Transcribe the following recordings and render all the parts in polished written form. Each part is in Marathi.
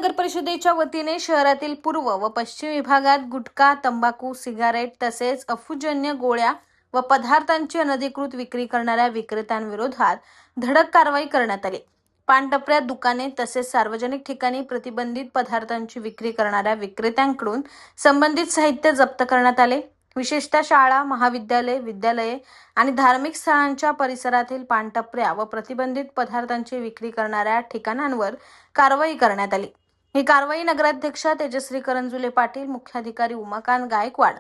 नगर परिषदेच्या वतीने शहरातील पूर्व व पश्चिम विभागात गुटखा, तंबाखू, सिगारेट तसेच अफूजन्य गोळ्या व पदार्थांची अनधिकृत विक्री करणाऱ्या विक्रेत्यांविरोधात धडक कारवाई करण्यात आली। पानटपऱ्यात, दुकाने तसेच सार्वजनिक ठिकाणी प्रतिबंधित पदार्थांची विक्री करणाऱ्या विक्रेत्यांकडून संबंधित साहित्य जप्त करण्यात आले। विशेषतः शाळा, महाविद्यालय, विद्यालये आणि धार्मिक स्थळांच्या परिसरातील पानटपऱ्या व प्रतिबंधित पदार्थांची विक्री करणाऱ्या ठिकाणांवर कारवाई करण्यात आली। ही कारवाई नगराध्यक्षा तेजश्री करंजुले पाटील, मुख्याधिकारी उमाकांत गायकवाड,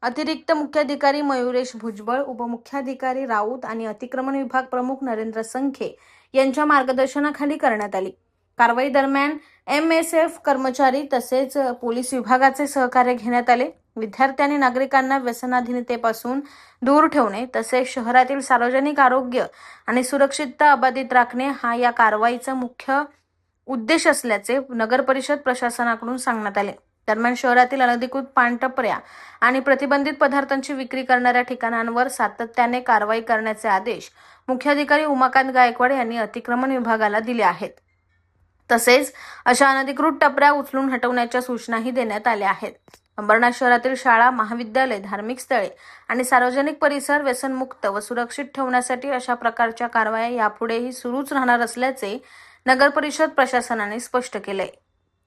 अतिरिक्त मुख्याधिकारी मयुरेश भुजबळ, उपमुख्याधिकारी राऊत आणि अतिक्रमण विभाग प्रमुख नरेंद्र संखे यांच्या मार्गदर्शनाखाली करण्यात आली। कारवाई दरम्यान MSF कर्मचारी तसेच पोलीस विभागाचे सहकार्य घेण्यात आले। विद्यार्थी आणि नागरिकांना व्यसनाधीनतेपासून दूर ठेवणे तसेच शहरातील सार्वजनिक आरोग्य आणि सुरक्षितता अबाधित राखणे हा या कारवाईचा मुख्य उद्देश असल्याचे नगर परिषद प्रशासनाकडून सांगण्यात आले। दरम्यान शहरातील अनधिकृत पानटपऱ्या आणि प्रतिबंधित पदार्थांची विक्री करणाऱ्या ठिकाणांवर सातत्याने कारवाई करण्याचे आदेश मुख्याधिकारी उमाकांत गायकवाड यांनी अतिक्रमण विभागाला दिले आहेत। तसेच अशा अनधिकृत टपऱ्या उचलून हटवण्याच्या सूचनाही देण्यात आल्या आहेत। अंबरनाथ शहरातील शाळा, महाविद्यालय, धार्मिक स्थळे आणि सार्वजनिक परिसर व्यसनमुक्त व सुरक्षित ठेवण्यासाठी अशा प्रकारच्या कारवाया यापुढेही सुरूच राहणार असल्याचे नगर परिषद प्रशासनाने स्पष्ट केले।